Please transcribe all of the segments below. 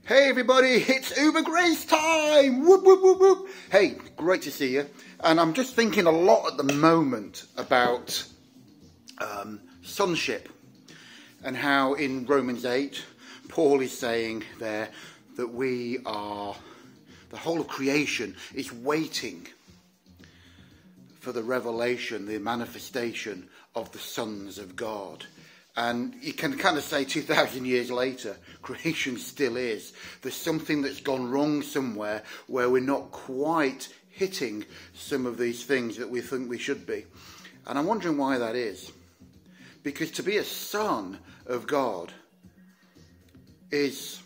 Hey everybody, it's Uber Grace time! Whoop, whoop, whoop, whoop. Hey, great to see you. And I'm just thinking a lot at the moment about sonship. And how in Romans 8, Paul is saying there that we are, the whole of creation is waiting for the revelation, the manifestation of the sons of God. And you can kind of say 2,000 years later, creation still is. There's something that's gone wrong somewhere where we're not quite hitting some of these things that we think we should be. And I'm wondering why that is. Because to be a son of God is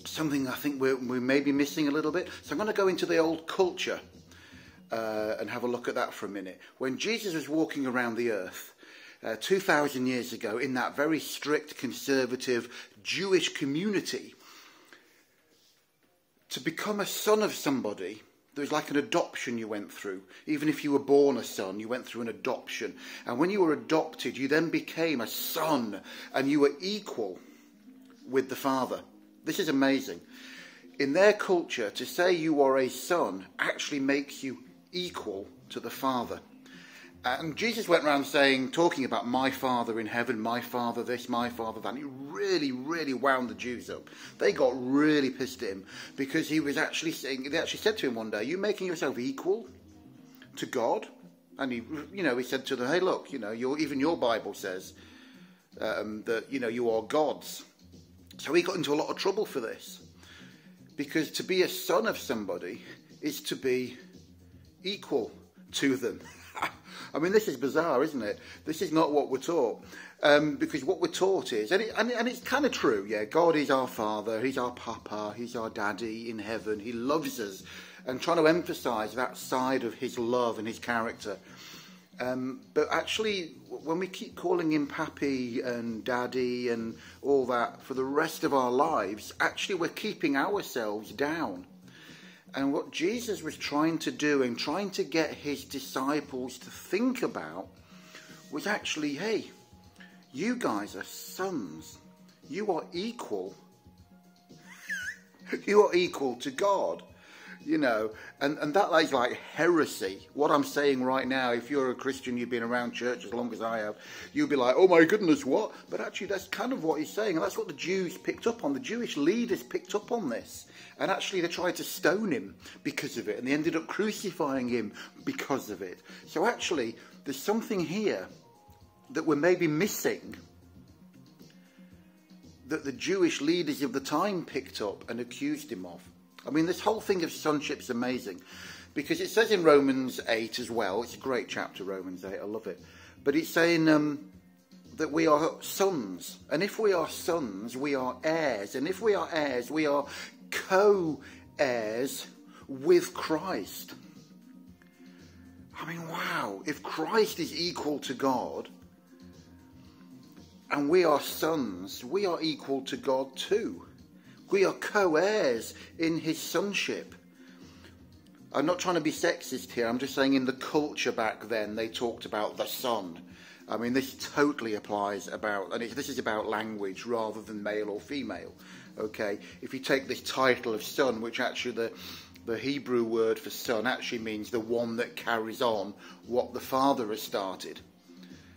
something I think we may be missing a little bit. So I'm going to go into the old culture and have a look at that for a minute. When Jesus was walking around the earth, 2,000 years ago, in that very strict, conservative Jewish community, to become a son of somebody, there was like an adoption you went through. Even if you were born a son, you went through an adoption. And when you were adopted, you then became a son, and you were equal with the father. This is amazing. In their culture, to say you are a son actually makes you equal to the father. And Jesus went around talking about my Father in heaven, my Father this, my Father that. And he really, really wound the Jews up. They got really pissed at him because he was actually saying, they actually said to him one day, "Are you making yourself equal to God?" And he said to them, "Hey, look, even your Bible says that, you are God's." So he got into a lot of trouble for this, because to be a son of somebody is to be equal to them. I mean, this is bizarre, isn't it? This is not what we're taught. Because what we're taught is, and it's kind of true, yeah, God is our Father, He's our Papa, He's our Daddy in heaven, He loves us, and trying to emphasise that side of His love and His character. But actually, when we keep calling Him Pappy and Daddy and all that for the rest of our lives, actually we're keeping ourselves down. And what Jesus was trying to do and trying to get his disciples to think about was actually, hey, you guys are sons. You are equal. You are equal to God. And that is like heresy. What I'm saying right now, if you're a Christian, you've been around church as long as I have, you'll be like, "Oh my goodness, what?" But actually that's kind of what he's saying, and that's what the Jews picked up on. The Jewish leaders picked up on this, and actually they tried to stone him because of it, and they ended up crucifying him because of it. So actually there's something here that we're maybe missing, that the Jewish leaders of the time picked up and accused him of. I mean, this whole thing of sonship is amazing, because it says in Romans 8 as well, it's a great chapter, Romans 8, I love it, but it's saying that we are sons, and if we are sons, we are heirs, and if we are heirs, we are co-heirs with Christ. I mean, wow, if Christ is equal to God, and we are sons, we are equal to God too. We are co-heirs in his sonship. I'm not trying to be sexist here. I'm just saying in the culture back then, they talked about the son. I mean, this totally applies this is about language rather than male or female. Okay, if you take this title of son, which actually the Hebrew word for son actually means the one that carries on what the Father has started.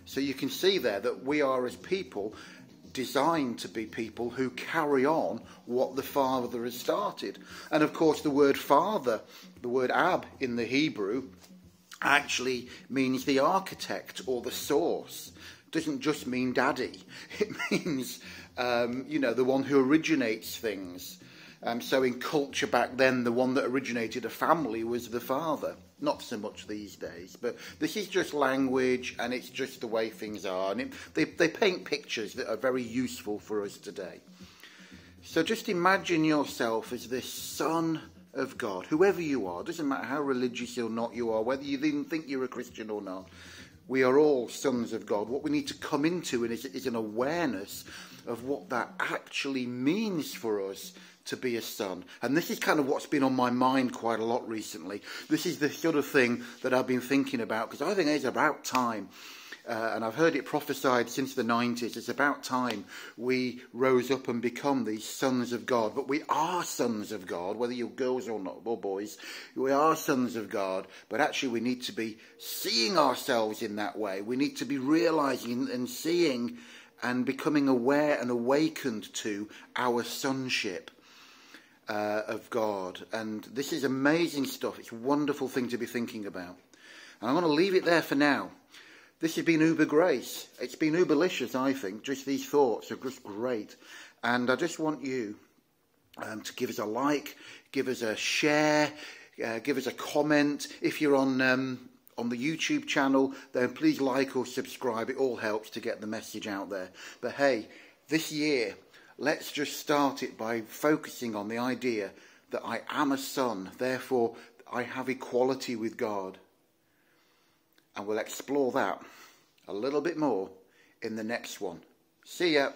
So you can see there that we are as people designed to be people who carry on what the Father has started. And of course the word father, the word ab in the Hebrew, actually means the architect or the source. It doesn't just mean daddy. It means, the one who originates things. So in culture back then, the one that originated a family was the father. Not so much these days, but this is just language, and it's just the way things are. And they paint pictures that are very useful for us today. So just imagine yourself as this son of God, whoever you are. Doesn't matter how religious or not you are, whether you even think you're a Christian or not. We are all sons of God. What we need to come into is an awareness of what that actually means for us to be a son. And this is kind of what's been on my mind quite a lot recently. This is the sort of thing that I've been thinking about, because I think it's about time and I've heard it prophesied since the 90s. It's about time we rose up and become these sons of God. But we are sons of God, whether you're girls or not, or boys. We are sons of God, but actually we need to be seeing ourselves in that way. We need to be realizing and seeing and becoming aware and awakened to our sonship of God. And this is amazing stuff. It's a wonderful thing to be thinking about. And I'm going to leave it there for now. This has been Uber Grace. It's been Uberlicious, I think. Just these thoughts are just great. And I just want you to give us a like, give us a share, give us a comment. If you're on the YouTube channel, then please like or subscribe. It all helps to get the message out there. But hey, this year, let's just start it by focusing on the idea that I am a son. Therefore, I have equality with God. And we'll explore that a little bit more in the next one. See ya.